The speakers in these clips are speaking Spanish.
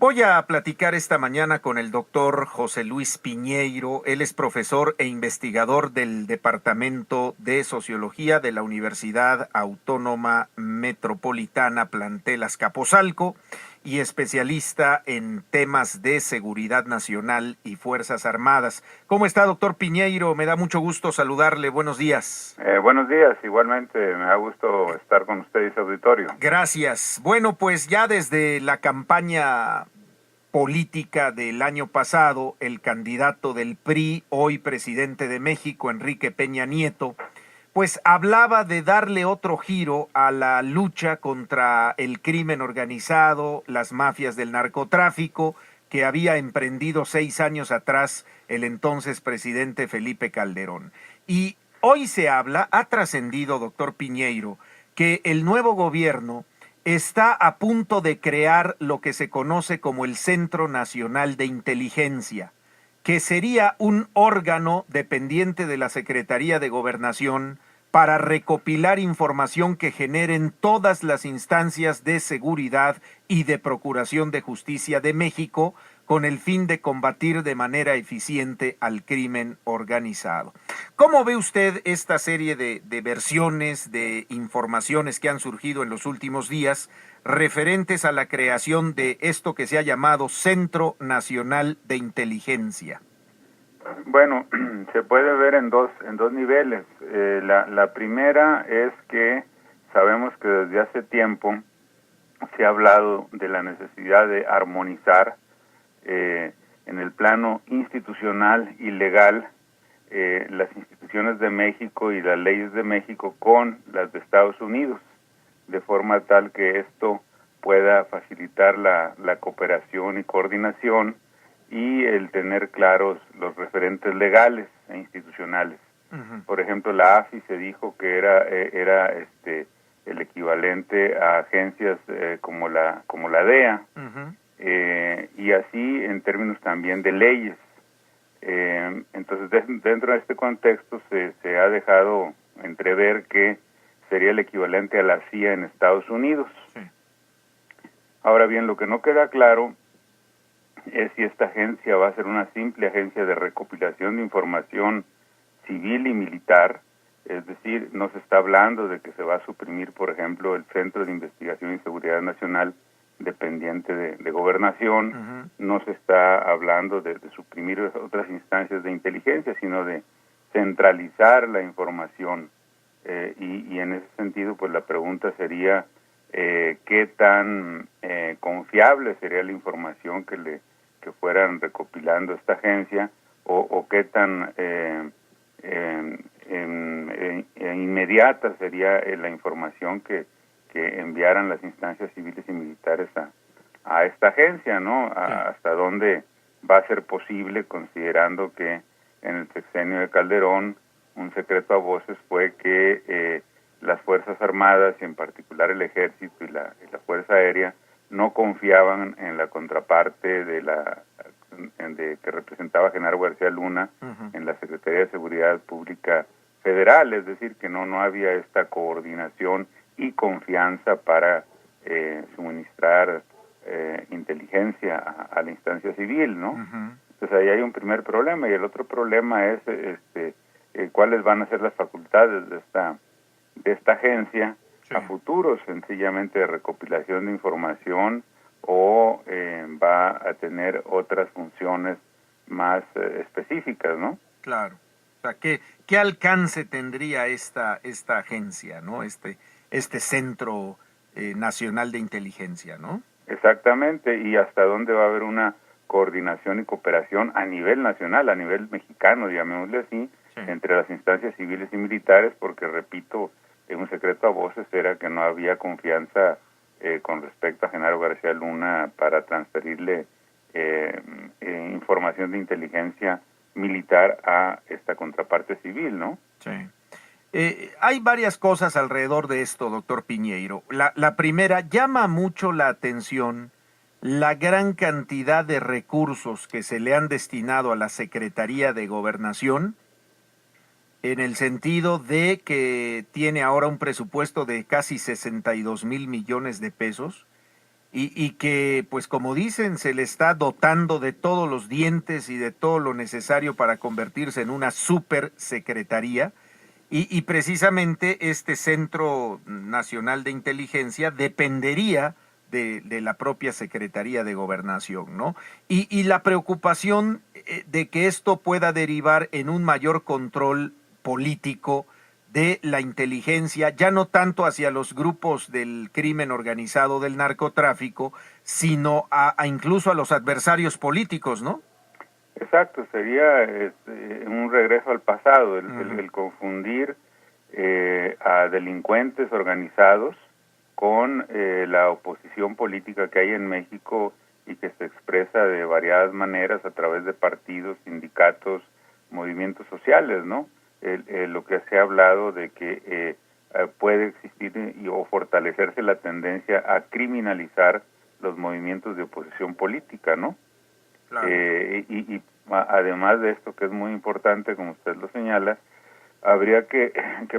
Voy a platicar esta mañana con el doctor José Luis Piñeiro. Él es profesor e investigador del Departamento de Sociología de la Universidad Autónoma Metropolitana Plantel Azcapotzalco y especialista en temas de seguridad nacional y Fuerzas Armadas. ¿Cómo está, doctor Piñeiro? Me da mucho gusto saludarle. Buenos días. Buenos días, igualmente me da gusto estar con usted y su auditorio. Gracias. Bueno, pues ya desde la campaña política del año pasado, el candidato del PRI, hoy presidente de México, Enrique Peña Nieto, pues hablaba de darle otro giro a la lucha contra el crimen organizado, las mafias del narcotráfico, que había emprendido 6 años atrás el entonces presidente Felipe Calderón. Y hoy se habla, ha trascendido, doctor Piñeiro, que el nuevo gobierno está a punto de crear lo que se conoce como el Centro Nacional de Inteligencia, que sería un órgano dependiente de la Secretaría de Gobernación para recopilar información que generen todas las instancias de seguridad y de procuración de justicia de México con el fin de combatir de manera eficiente al crimen organizado. ¿Cómo ve usted esta serie de versiones, de informaciones que han surgido en los últimos días referentes a la creación de esto que se ha llamado Centro Nacional de Inteligencia? Bueno, se puede ver en dos niveles. La primera es que sabemos que desde hace tiempo se ha hablado de la necesidad de armonizar en el plano institucional y legal las instituciones de México y las leyes de México con las de Estados Unidos, de forma tal que esto pueda facilitar la cooperación y coordinación y el tener claros los referentes legales e institucionales. Uh-huh. Por ejemplo, la AFI se dijo que era el equivalente a agencias como la DEA, uh-huh. Y así en términos también de leyes. Entonces, dentro de este contexto se ha dejado entrever que sería el equivalente a la CIA en Estados Unidos. Sí. Ahora bien, lo que no queda claro es si esta agencia va a ser una simple agencia de recopilación de información civil y militar, es decir, no se está hablando de que se va a suprimir, por ejemplo, el Centro de Investigación y Seguridad Nacional dependiente de Gobernación, uh-huh. No se está hablando de suprimir otras instancias de inteligencia, sino de centralizar la información, y en ese sentido, pues la pregunta sería qué tan confiable sería la información que fueran recopilando esta agencia, o qué tan inmediata sería la información que enviaran las instancias civiles y militares a esta agencia, ¿no? Hasta dónde va a ser posible, considerando que en el sexenio de Calderón un secreto a voces fue que las Fuerzas Armadas, y en particular el Ejército y la Fuerza Aérea, no confiaban en la contraparte que representaba Genaro García Luna, uh-huh. En la Secretaría de Seguridad Pública Federal, es decir, que no había esta coordinación y confianza para suministrar inteligencia a la instancia civil, ¿no? Uh-huh. Entonces ahí hay un primer problema, y el otro problema es cuáles van a ser las facultades de esta agencia, sí, a futuro, sencillamente de recopilación de información, o va a tener otras funciones más específicas, ¿no? Claro. O sea, ¿qué alcance tendría esta agencia, ¿no? Este Centro Nacional de Inteligencia, ¿no? Exactamente, y hasta dónde va a haber una coordinación y cooperación a nivel nacional, a nivel mexicano, llamémosle así, sí, entre las instancias civiles y militares, porque, repito, un secreto a voces era que no había confianza con respecto a Genaro García Luna para transferirle información de inteligencia militar a esta contraparte civil, ¿no? Sí. Hay varias cosas alrededor de esto, doctor Piñeiro. La primera, llama mucho la atención la gran cantidad de recursos que se le han destinado a la Secretaría de Gobernación, en el sentido de que tiene ahora un presupuesto de casi 62,000 millones de pesos, y que, pues como dicen, se le está dotando de todos los dientes y de todo lo necesario para convertirse en una super secretaría. Y precisamente este Centro Nacional de Inteligencia dependería de la propia Secretaría de Gobernación, ¿no? Y la preocupación de que esto pueda derivar en un mayor control político de la inteligencia, ya no tanto hacia los grupos del crimen organizado del narcotráfico, sino a incluso a los adversarios políticos, ¿no? Exacto, sería un regreso al pasado, Ujú. el confundir a delincuentes organizados con la oposición política que hay en México y que se expresa de variadas maneras a través de partidos, sindicatos, movimientos sociales, ¿no? Lo que se ha hablado de que puede existir o fortalecerse la tendencia a criminalizar los movimientos de oposición política, ¿no? Claro. Además de esto, que es muy importante, como usted lo señala, habría que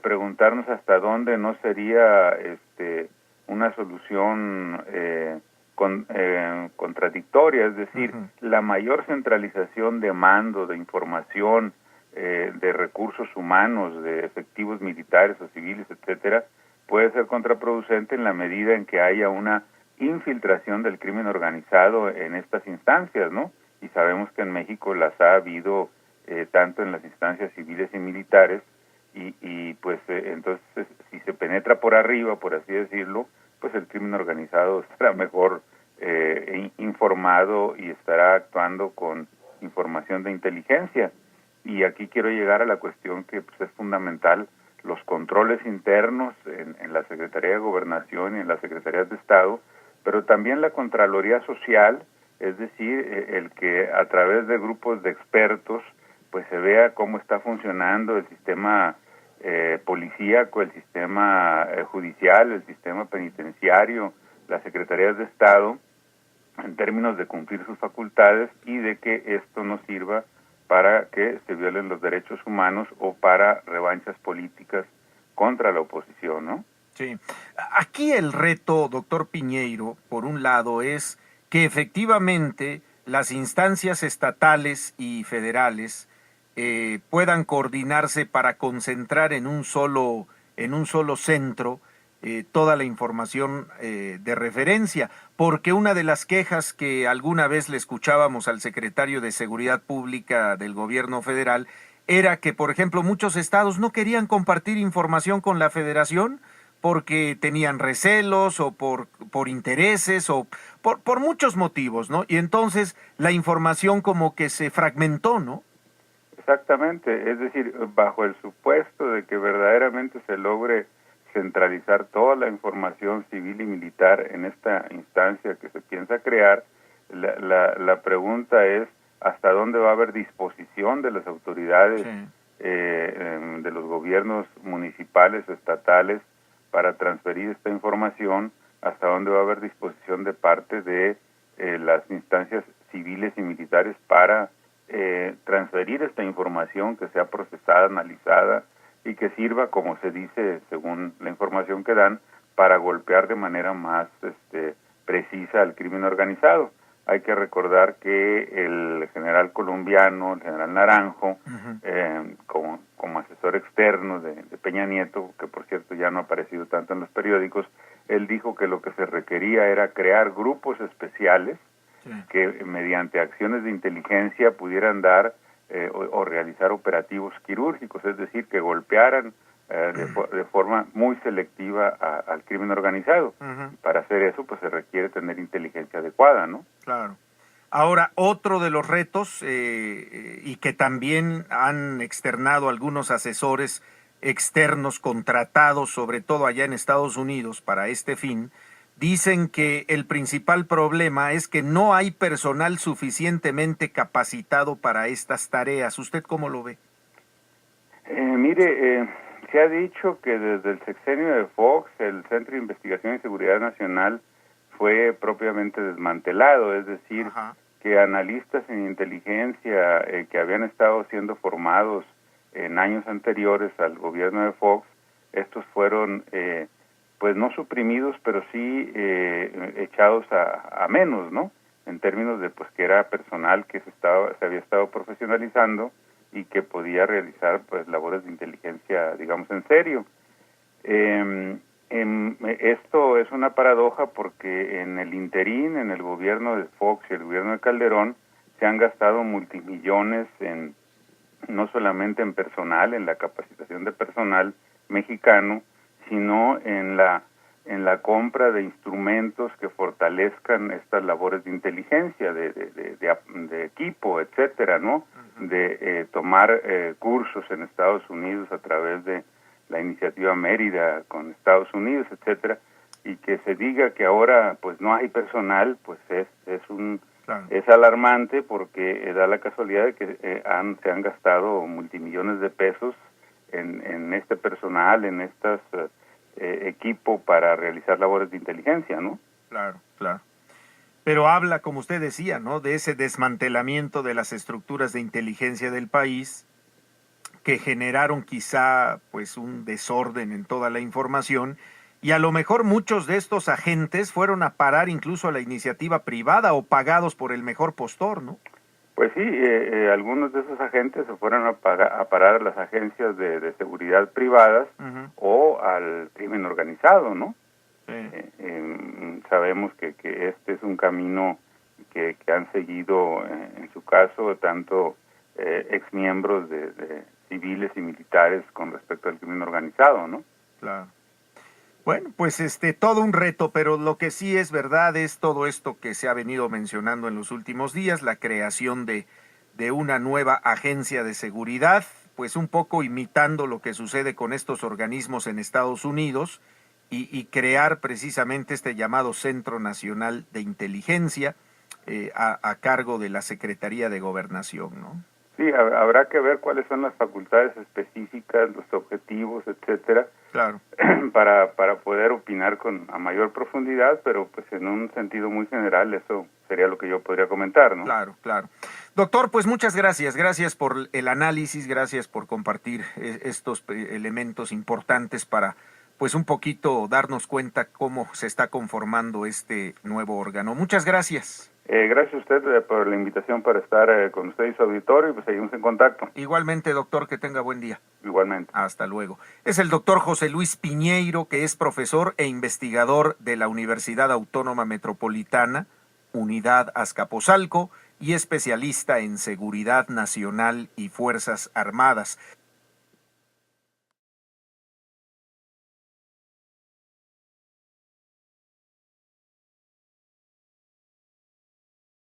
preguntarnos hasta dónde no sería una solución contradictoria, es decir, Ujú. la mayor centralización de mando, de información, de recursos humanos, de efectivos militares o civiles, etcétera, puede ser contraproducente en la medida en que haya una infiltración del crimen organizado en estas instancias, ¿no? Y sabemos que en México las ha habido tanto en las instancias civiles y militares, pues entonces si se penetra por arriba, por así decirlo, pues el crimen organizado estará mejor informado y estará actuando con información de inteligencia. Y aquí quiero llegar a la cuestión que pues, es fundamental, los controles internos en la Secretaría de Gobernación y en las Secretarías de Estado, pero también la Contraloría Social, es decir, el que a través de grupos de expertos pues se vea cómo está funcionando el sistema policíaco, el sistema judicial, el sistema penitenciario, las secretarías de Estado, en términos de cumplir sus facultades y de que esto no sirva para que se violen los derechos humanos o para revanchas políticas contra la oposición, ¿no? Sí. Aquí el reto, doctor Piñeiro, por un lado, es que efectivamente las instancias estatales y federales puedan coordinarse para concentrar en un solo centro toda la información de referencia, porque una de las quejas que alguna vez le escuchábamos al secretario de Seguridad Pública del gobierno federal era que, por ejemplo, muchos estados no querían compartir información con la federación porque tenían recelos o por intereses o por muchos motivos, ¿no? Y entonces la información como que se fragmentó, ¿no? Exactamente, es decir, bajo el supuesto de que verdaderamente se logre centralizar toda la información civil y militar en esta instancia que se piensa crear, la pregunta es hasta dónde va a haber disposición de las autoridades, Sí. de los gobiernos municipales, estatales, para transferir esta información, hasta dónde va a haber disposición de parte de las instancias civiles y militares para transferir esta información que sea procesada, analizada y que sirva, como se dice según la información que dan, para golpear de manera más precisa al crimen organizado. Hay que recordar que el general colombiano, el general Naranjo, Ujú. como asesor externo de Peña Nieto, que por cierto ya no ha aparecido tanto en los periódicos, él dijo que lo que se requería era crear grupos especiales Sí. que mediante acciones de inteligencia pudieran dar o realizar operativos quirúrgicos, es decir, que golpearan de forma muy selectiva al crimen organizado. Ujú. Para hacer eso, pues se requiere tener inteligencia adecuada, ¿no? Claro. Ahora, otro de los retos, y que también han externado algunos asesores externos contratados, sobre todo allá en Estados Unidos, para este fin, dicen que el principal problema es que no hay personal suficientemente capacitado para estas tareas. ¿Usted cómo lo ve? Mire, se ha dicho que desde el sexenio de Fox, el Centro de Investigación y Seguridad Nacional fue propiamente desmantelado, es decir, Ajá. que analistas en inteligencia que habían estado siendo formados en años anteriores al gobierno de Fox, estos fueron pues no suprimidos, pero sí echados a menos, ¿no? En términos de pues que era personal que se había estado profesionalizando y que podía realizar pues labores de inteligencia, digamos, en serio. Esto es una paradoja porque en el interín, en el gobierno de Fox y el gobierno de Calderón, se han gastado multimillones no solamente en personal, en la capacitación de personal mexicano, sino en la compra de instrumentos que fortalezcan estas labores de inteligencia, de equipo, etcétera, ¿no? De tomar cursos en Estados Unidos a través de la iniciativa Mérida con Estados Unidos, etcétera, y que se diga que ahora pues no hay personal, pues es alarmante porque da la casualidad de que se han gastado multimillones de pesos en este personal, en estos equipo para realizar labores de inteligencia, ¿no? Claro, claro. Pero habla, como usted decía, ¿no?, de ese desmantelamiento de las estructuras de inteligencia del país que generaron quizá pues un desorden en toda la información, y a lo mejor muchos de estos agentes fueron a parar incluso a la iniciativa privada o pagados por el mejor postor, ¿no? Pues sí, algunos de esos agentes se fueron a parar a las agencias de seguridad privadas o al crimen organizado, ¿no? Sí. Sabemos que este es un camino que han seguido, en su caso, tanto exmiembros de civiles y militares con respecto al crimen organizado, ¿no? Claro. Bueno, pues todo un reto, pero lo que sí es verdad es todo esto que se ha venido mencionando en los últimos días, la creación de una nueva agencia de seguridad, pues un poco imitando lo que sucede con estos organismos en Estados Unidos y crear precisamente este llamado Centro Nacional de Inteligencia a cargo de la Secretaría de Gobernación, ¿no? Sí, habrá que ver cuáles son las facultades específicas, los objetivos, etcétera, claro, para poder opinar a mayor profundidad, pero pues en un sentido muy general eso sería lo que yo podría comentar, ¿no? Claro, claro. Doctor, pues muchas gracias. Gracias por el análisis, gracias por compartir estos elementos importantes para pues un poquito darnos cuenta cómo se está conformando este nuevo órgano. Muchas gracias. Gracias a usted por la invitación para estar con usted y su auditorio, y pues seguimos en contacto. Igualmente, doctor, que tenga buen día. Igualmente. Hasta luego. Es el doctor José Luis Piñeiro, que es profesor e investigador de la Universidad Autónoma Metropolitana, Unidad Azcapotzalco, y especialista en seguridad nacional y Fuerzas Armadas.